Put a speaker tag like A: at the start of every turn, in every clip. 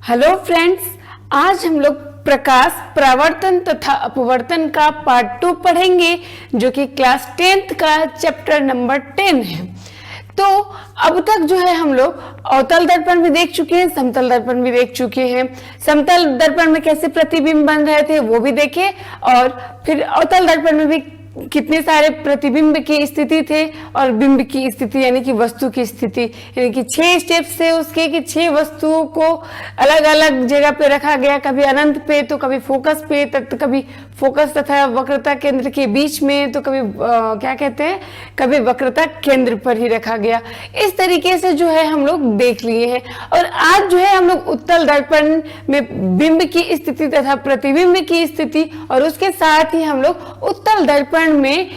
A: Hello friends, आज हम लोग प्रकाश परावर्तन तथा अपवर्तन का पार्ट 2 पढ़ेंगे जो कि क्लास 10th का चैप्टर नंबर 10 है। तो अब तक जो है हम लोग अवतल दर्पण भी देख चुके हैं, समतल दर्पण भी देख चुके हैं। समतल दर्पण में कैसे प्रतिबिंब बन रहे थे वो भी देखे, और फिर अवतल दर्पण में भी कितने सारे प्रतिबिंब की स्थिति थे और बिंब की स्थिति यानी कि वस्तु की स्थिति, यानी कि 6 स्टेप्स थे उसके कि 6 वस्तुओं को अलग अलग जगह पे रखा गया, कभी अनंत पे तो कभी फोकस पे, तो कभी फोकस तथा वक्रता केंद्र के बीच में, तो कभी क्या कहते हैं, कभी वक्रता केंद्र पर ही रखा गया। इस तरीके से जो है हम लोग देख लिए हैं। और आज जो है हम लोग उत्तल दर्पण में बिंब की स्थिति तथा प्रतिबिंब की स्थिति और उसके साथ ही हम लोग उत्तल दर्पण में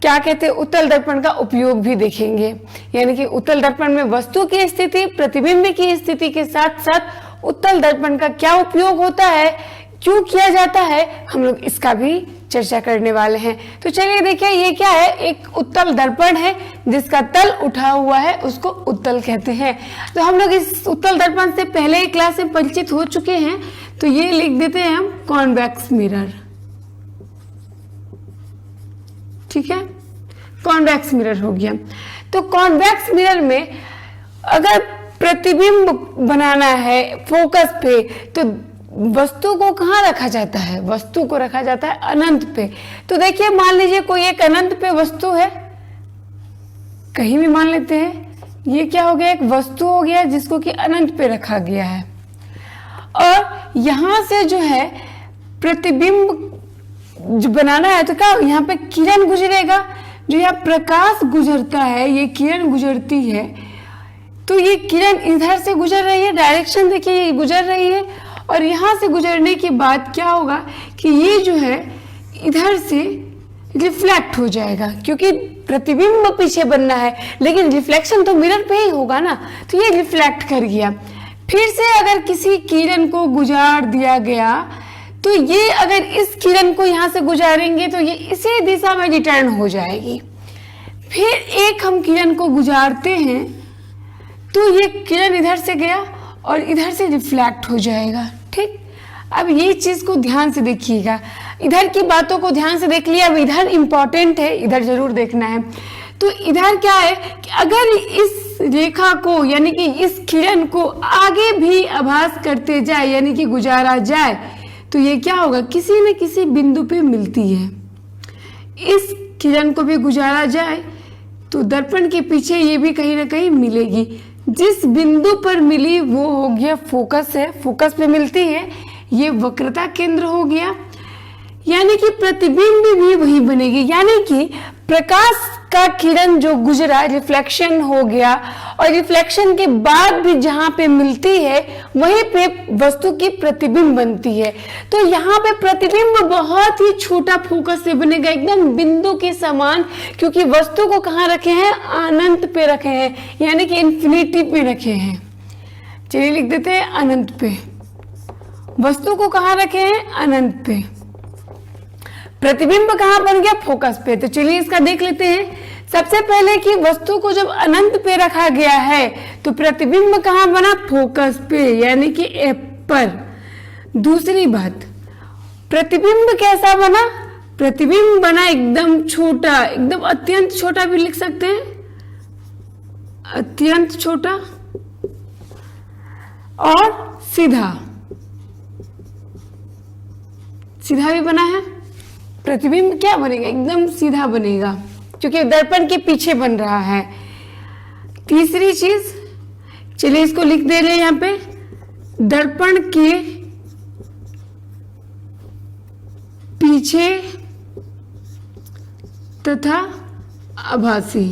A: क्या कहते हैं, उत्तल दर्पण का उपयोग भी देखेंगे। यानी कि उत्तल दर्पण में वस्तु की स्थिति, प्रतिबिंब की स्थिति के साथ साथ उत्तल दर्पण का क्या उपयोग होता है, क्यों किया जाता है, हम लोग इसका भी चर्चा करने वाले हैं। तो चलिए देखिए, ये क्या है, एक उत्तल दर्पण है जिसका तल उठा हुआ है, उसको उत्तल कहते हैं। तो हम लोग इस उत्तल दर्पण से पहले ही क्लास में परिचित हो चुके हैं, तो ये लिख देते हैं हम कॉन्वेक्स मिरर। ठीक है, कॉन्वेक्स मिरर हो गया। तो कॉन्वेक्स मिरर में अगर प्रतिबिंब बनाना है फोकस पे तो वस्तु को कहाँ रखा जाता है, वस्तु को रखा जाता है अनंत पे। तो देखिए, मान लीजिए कोई एक अनंत पे वस्तु है, कहीं भी मान लेते हैं, ये क्या हो गया, एक वस्तु हो गया जिसको कि अनंत पे रखा गया है। और यहां से जो है प्रतिबिंब जो बनाना है तो क्या, यहाँ पे किरण गुजरेगा, जो यहाँ प्रकाश गुजरता है, ये किरण गुजरती है, तो ये किरण इधर से गुजर रही है, डायरेक्शन देखिए ये गुजर रही है, और यहाँ से गुजरने के बाद क्या होगा कि ये जो है इधर से रिफ्लेक्ट हो जाएगा, क्योंकि प्रतिबिंब पीछे बनना है लेकिन रिफ्लेक्शन तो मिरर पे ही होगा ना, तो ये रिफ्लेक्ट कर गया। फिर से अगर किसी किरण को गुजार दिया गया तो ये अगर इस किरण को यहाँ से गुजारेंगे तो ये इसी दिशा में रिटर्न हो जाएगी। फिर एक हम किरण को गुजारते हैं तो ये किरण इधर से गया और इधर से रिफ्लेक्ट हो जाएगा। ठीक, अब ये चीज को ध्यान से देखिएगा, इधर की बातों को ध्यान से देख लिया, अब इधर इंपॉर्टेंट है, इधर जरूर देखना है। तो इधर क्या है कि अगर इस रेखा को यानी कि इस किरण को आगे भी आभास करते जाए यानी कि गुजारा जाए तो ये क्या होगा, किसी न किसी बिंदु पे मिलती है। इस किरण को भी गुजारा जाए तो दर्पण के पीछे ये भी कहीं ना कहीं मिलेगी। जिस बिंदु पर मिली वो हो गया फोकस है, फोकस पे मिलती है, ये वक्रता केंद्र हो गया। यानी कि प्रतिबिंब भी वही बनेगी, यानी कि प्रकाश का किरण जो गुजरा रिफ्लेक्शन हो गया, और रिफ्लेक्शन के बाद भी जहां पे मिलती है वहीं पे वस्तु की प्रतिबिंब बनती है। तो यहाँ पे प्रतिबिंब बहुत ही छोटा फोकस से बनेगा, एकदम बिंदु के समान, क्योंकि वस्तु को कहाँ रखे हैं, अनंत पे रखे हैं, यानी कि इन्फिनिटी पे रखे हैं। चलिए लिख देते हैं अनंत पे, वस्तु को कहाँ रखे हैं, अनंत पे। प्रतिबिंब कहाँ बन गया, फोकस पे। तो चलिए इसका देख लेते हैं। सबसे पहले कि वस्तु को जब अनंत पे रखा गया है तो प्रतिबिंब कहाँ बना, फोकस पे यानी कि एफ पर। दूसरी बात, प्रतिबिंब कैसा बना, प्रतिबिंब बना एकदम छोटा, एकदम अत्यंत छोटा भी लिख सकते हैं, अत्यंत छोटा, और सीधा, सीधा भी बना है। प्रतिबिंब क्या बनेगा, एकदम सीधा बनेगा, क्योंकि दर्पण के पीछे बन रहा है। तीसरी चीज, चलिए इसको लिख दे रहे हैं यहाँ पे, दर्पण के पीछे तथा आभासी,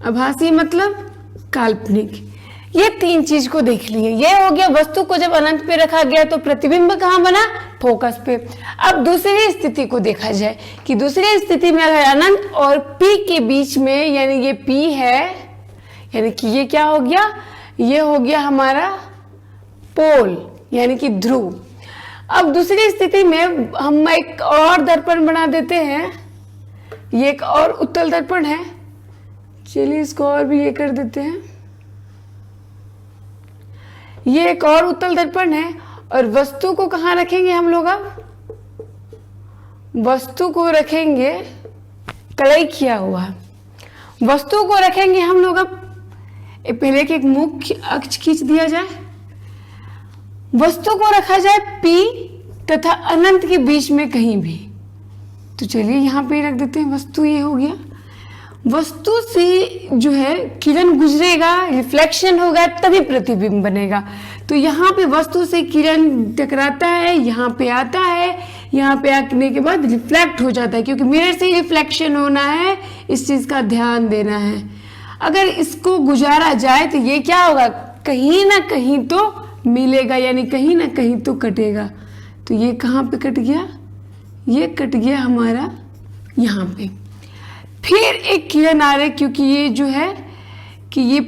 A: आभासी मतलब काल्पनिक। ये 3 चीज को देख लिए। ये हो गया वस्तु को जब अनंत पे रखा गया तो प्रतिबिंब कहाँ बना, फोकस पे। अब दूसरी स्थिति को देखा जाए कि दूसरी स्थिति में अगर अनंत और P के बीच में, यानी ये P है, यानी कि ये क्या हो गया, ये हो गया हमारा पोल यानी कि ध्रुव। अब दूसरी स्थिति में हम एक और दर्पण बना देते हैं, ये एक और उत्तल दर्पण है। चलिए इसको और भी ये कर देते हैं। ये एक और उत्तल दर्पण है। और वस्तु को कहाँ रखेंगे हम लोग? अब वस्तु को रखेंगे, कलई किया हुआ वस्तु को रखेंगे हम लोग। अब पहले एक मुख्य अक्ष खींच दिया जाए, वस्तु को रखा जाए P तथा अनंत के बीच में कहीं भी। तो चलिए यहाँ पे रख देते हैं, वस्तु ये हो गया। वस्तु से जो है किरण गुजरेगा, रिफ्लेक्शन होगा, तभी प्रतिबिंब बनेगा। तो यहाँ पे वस्तु से किरण टकराता है, यहाँ पे आता है, यहाँ पे आने के बाद रिफ्लेक्ट हो जाता है, क्योंकि मिरर से रिफ्लेक्शन होना है, इस चीज का ध्यान देना है। अगर इसको गुजारा जाए तो ये क्या होगा, कहीं ना कहीं तो मिलेगा, यानी कहीं ना कहीं तो कटेगा। तो ये कहाँ पे कट गया? ये कट गया हमारा यहाँ पे। फिर एक किरण आ रही, क्योंकि ये जो है कि ये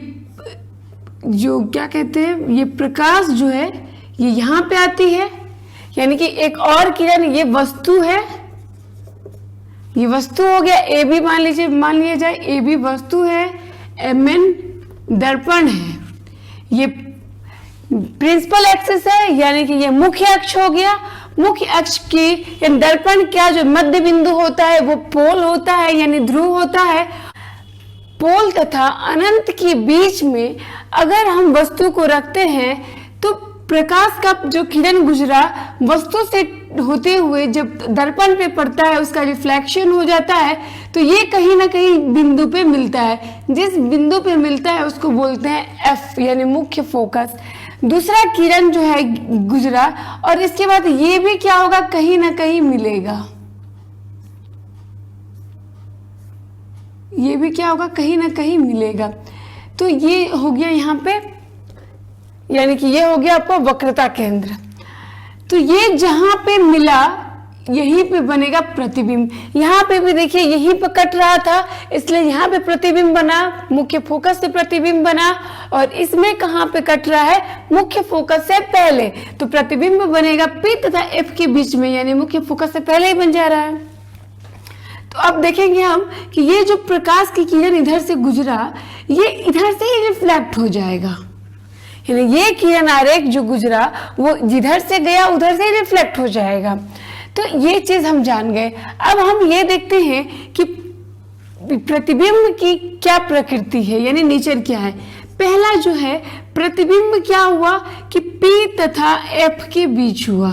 A: जो क्या कहते हैं, ये प्रकाश जो है ये यहाँ पे आती है, यानी कि एक और किरण, ये वस्तु है, ये वस्तु हो गया। ए बी मान लिया जाए, ए बी वस्तु है, MN दर्पण है। ये प्रिंसिपल एक्सिस है, यानी कि ये मुख्य अक्ष हो गया। मुख्य अक्ष की दर्पण क्या जो मध्य बिंदु होता है वो पोल होता है, यानी ध्रुव होता है। पोल तथा अनंत के बीच में अगर हम वस्तु को रखते हैं तो प्रकाश का जो किरण गुजरा वस्तु से होते हुए जब दर्पण पे पड़ता है, उसका रिफ्लेक्शन हो जाता है, तो ये कहीं ना कहीं बिंदु पे मिलता है। जिस बिंदु पे मिलता है उसको बोलते हैं F, यानी मुख्य फोकस। दूसरा किरण जो है गुजरा, और इसके बाद ये भी क्या होगा, कहीं ना कहीं मिलेगा। ये भी क्या होगा, कहीं ना कहीं मिलेगा। तो ये हो गया यहाँ पे, यानी कि ये हो गया आपका वक्रता केंद्र। तो ये जहां पे मिला यहीं पे बनेगा प्रतिबिंब। यहाँ पे भी देखिए यहीं पे कट रहा था, इसलिए यहाँ पे प्रतिबिंब बना, मुख्य फोकस से प्रतिबिंब बना। और इसमें कहाँ पे कट रहा है, मुख्य फोकस से पहले, तो प्रतिबिंब बनेगा P तथा F के बीच में, यानी मुख्य फोकस से पहले ही बन जा रहा है। तो अब देखेंगे हम कि ये जो प्रकाश की किरण इधर से गुजरा, ये इधर से ही रिफ्लेक्ट हो जाएगा, यानी ये किरण आरेख जो गुजरा वो जिधर से गया उधर से रिफ्लेक्ट हो जाएगा। तो ये चीज हम जान गए। अब हम ये देखते हैं कि प्रतिबिंब की क्या प्रकृति है, यानी नेचर क्या है। पहला जो है प्रतिबिंब क्या हुआ कि P तथा F के बीच हुआ।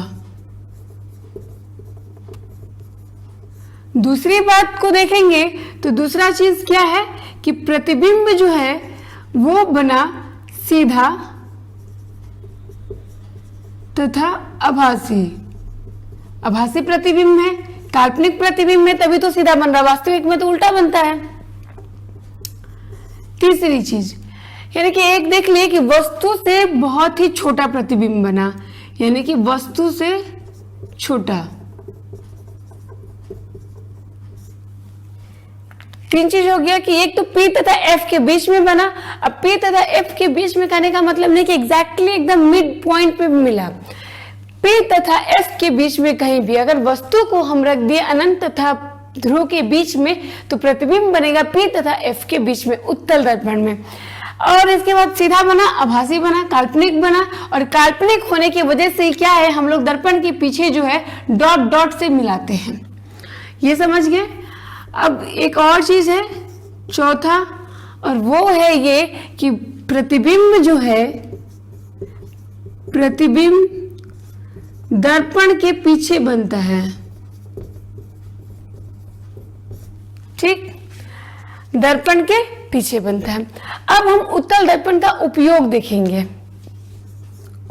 A: दूसरी बात को देखेंगे तो दूसरा चीज क्या है कि प्रतिबिंब जो है वो बना सीधा तथा आभासी। आभासी प्रतिबिंब है, काल्पनिक प्रतिबिंब है तभी तो सीधा बन रहा, वास्तविक में तो उल्टा बनता है। तीसरी चीज यानी कि एक देख लिए कि वस्तु से बहुत ही छोटा प्रतिबिंब बना, यानी कि वस्तु से छोटा। तीन चीज हो गया कि एक तो P तथा F के बीच में बना। अब P तथा F के बीच में कहने का मतलब नहीं कि एग्जैक्टली एकदम मिड पॉइंट पे मिला। P तथा F के बीच में कहीं भी अगर वस्तु को हम रख दिए अनंत तथा ध्रुव के बीच में तो प्रतिबिंब बनेगा P तथा F के बीच में उत्तल दर्पण में। और इसके बाद सीधा बना, आभासी बना, काल्पनिक बना। और काल्पनिक होने की वजह से क्या है, हम लोग दर्पण के पीछे जो है डॉट डॉट से मिलाते हैं। ये समझ गए। अब एक और चीज है चौथा, और वो है ये कि प्रतिबिंब जो है, प्रतिबिंब दर्पण के पीछे बनता है। ठीक, दर्पण के पीछे बनता है। अब हम उत्तल दर्पण का उपयोग देखेंगे।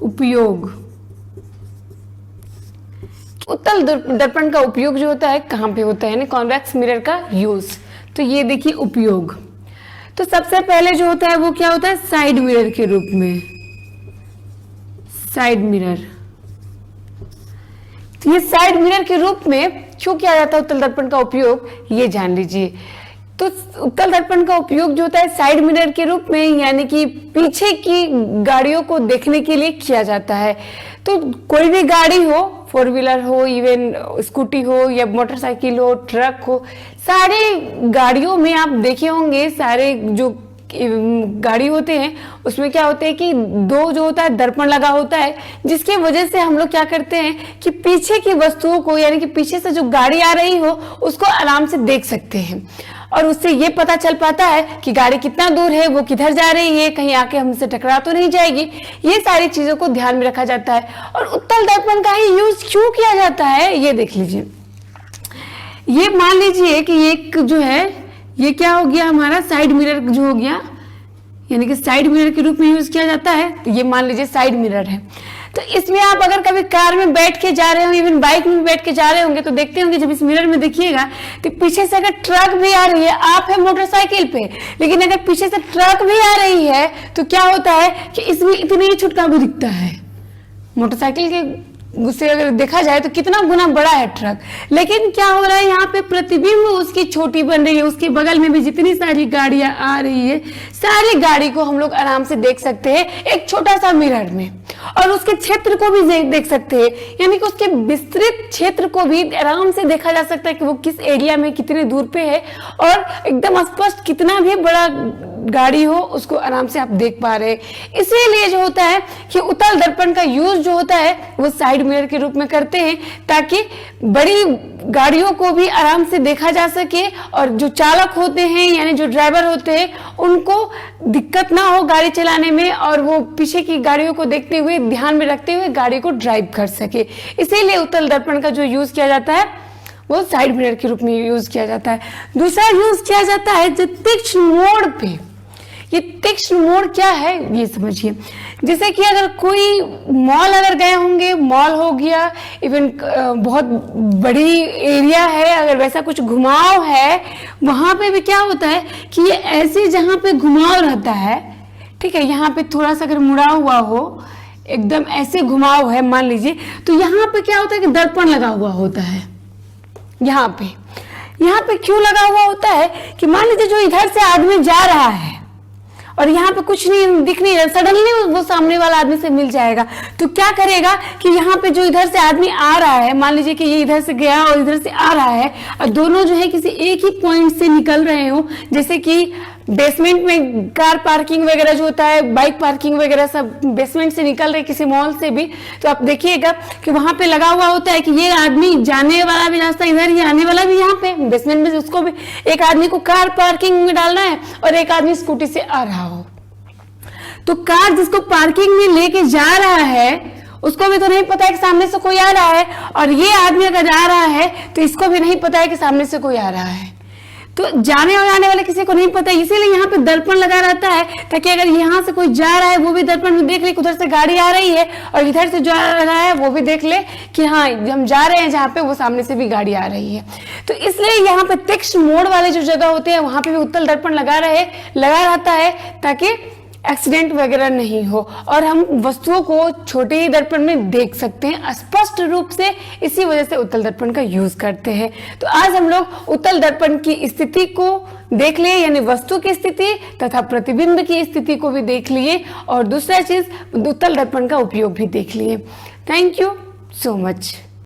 A: उपयोग, उत्तल दर्पण का उपयोग जो होता है कहाँ पे होता है, यानी कॉन्वेक्स मिरर का यूज। तो ये देखिए उपयोग, तो सबसे पहले जो होता है वो क्या होता है, साइड मिरर के रूप में। साइड मिरर, तो ये साइड मिरर के रूप में क्यों किया जाता है उत्तल दर्पण का उपयोग, ये जान लीजिए। तो उत्तल दर्पण का उपयोग जो होता है साइड मिरर के रूप में, यानी कि पीछे की गाड़ियों को देखने के लिए किया जाता है। तो कोई भी गाड़ी हो, फोर व्हीलर हो, इवन स्कूटी हो या मोटरसाइकिल हो, ट्रक हो, सारी गाड़ियों में आप देखे होंगे सारे जो गाड़ी होते हैं उसमें क्या होता है कि दो जो होता है दर्पण लगा होता है, जिसकी वजह से हम लोग क्या करते हैं कि पीछे की वस्तुओं को यानी कि पीछे से जो गाड़ी आ रही हो उसको आराम से देख सकते हैं और उससे ये पता चल पाता है कि गाड़ी कितना दूर है, वो किधर जा रही है, कहीं आके हमसे टकरा तो नहीं जाएगी। ये सारी चीजों को ध्यान में रखा जाता है। और उत्तल दर्पण का ही यूज क्यों किया जाता है ये देख लीजिए। ये मान लीजिए कि एक जो है ये क्या हो गया हमारा साइड मिरर जो हो गया, यानी कि साइड मिरर के रूप में यूज किया जाता है। तो ये मान लीजिए साइड मिरर है। तो इसमें आप अगर कभी कार में बैठ के जा रहे हो, इवन बाइक में बैठ के जा रहे होंगे तो देखते होंगे जब इस मिरर में देखिएगा तो पीछे से अगर ट्रक भी आ रही है, आप है मोटरसाइकिल पे, लेकिन अगर पीछे से ट्रक भी आ रही है तो क्या होता है कि इसमें इतनी ही छुटका भी दिखता है। मोटरसाइकिल के उससे अगर देखा जाए तो कितना गुना बड़ा है ट्रक, लेकिन क्या हो रहा है यहाँ पे प्रतिबिंब उसकी छोटी बन रही है। उसके बगल में भी जितनी सारी गाड़ियां आ रही है सारी गाड़ी को हम लोग आराम से देख सकते हैं एक छोटा सा मिरर में, और उसके क्षेत्र को भी देख सकते हैं, यानी कि उसके विस्तृत क्षेत्र को भी आराम से देखा जा सकता है कि वो किस एरिया में कितने दूर पे है, और एकदम स्पष्ट कितना भी बड़ा गाड़ी हो उसको आराम से आप देख पा रहे हैं। इसीलिए जो होता है कि उत्तल दर्पण का यूज जो होता है वो साइड मिरर के रूप में करते हैं ताकि बड़ी गाड़ियों को भी आराम से देखा जा सके और जो चालक होते हैं यानी जो ड्राइवर होते हैं उनको दिक्कत ना हो गाड़ी चलाने में, और वो पीछे की गाड़ियों को देखते हुए ध्यान में रखते हुए गाड़ी को ड्राइव कर सके। इसीलिए उत्तल दर्पण का जो यूज किया जाता है वो साइड मिरर के रूप में यूज किया जाता है। दूसरा यूज किया जाता है जो तीक्ष्ण मोड़ पे। ये तीक्ष्ण मोड़ क्या है ये समझिए। जैसे कि अगर कोई मॉल अगर गए होंगे, मॉल हो गया, इवन बहुत बड़ी एरिया है, अगर वैसा कुछ घुमाव है वहां पे भी क्या होता है कि ये ऐसे जहां पे घुमाव रहता है, ठीक है, यहाँ पे थोड़ा सा अगर मुड़ा हुआ हो, एकदम ऐसे घुमाव है मान लीजिए, तो यहाँ पे क्या होता है कि दर्पण लगा हुआ होता है। यहाँ पे क्यों लगा हुआ होता है कि मान लीजिए जो इधर से आदमी जा रहा है और यहाँ पे कुछ नहीं दिख नहीं रहा, सडनली वो सामने वाला आदमी से मिल जाएगा, तो क्या करेगा कि यहाँ पे जो इधर से आदमी आ रहा है, मान लीजिए कि ये इधर से गया और इधर से आ रहा है और दोनों जो है किसी एक ही पॉइंट से निकल रहे हो, जैसे कि बेसमेंट में कार पार्किंग वगैरह जो होता है, बाइक पार्किंग वगैरह सब बेसमेंट से निकल रहे किसी मॉल से भी, तो आप देखिएगा कि वहां पे लगा हुआ होता है कि ये आदमी जाने वाला भी रास्ता इधर ही, आने वाला भी यहाँ पे बेसमेंट में, उसको भी एक आदमी को कार पार्किंग में डालना है और एक आदमी स्कूटी से आ रहा हो, तो कार जिसको पार्किंग में लेके जा रहा है उसको भी तो नहीं पता है कि सामने से कोई आ रहा है, और ये आदमी अगर जा रहा है तो इसको भी नहीं पता है कि सामने से कोई आ रहा है, तो जाने और आने वाले किसी को नहीं पता। इसीलिए यहाँ पे दर्पण लगा रहता है ताकि अगर यहाँ से कोई जा रहा है वो भी दर्पण में देख ले उधर से गाड़ी आ रही है, और इधर से जो आ रहा है वो भी देख ले कि हाँ हम जा रहे हैं जहाँ पे वो सामने से भी गाड़ी आ रही है। तो इसलिए यहाँ पे तीक्ष्ण मोड़ वाले जो जगह होते हैं वहां पे भी उत्तल दर्पण लगा रहता है ताकि एक्सीडेंट वगैरह नहीं हो और हम वस्तुओं को छोटे ही दर्पण में देख सकते हैं स्पष्ट रूप से। इसी वजह से उत्तल दर्पण का यूज करते हैं। तो आज हम लोग उत्तल दर्पण की स्थिति को देख लिए, यानी वस्तु की स्थिति तथा प्रतिबिंब की स्थिति को भी देख लिए, और दूसरा चीज उत्तल दर्पण का उपयोग भी देख लिए। Thank you so much.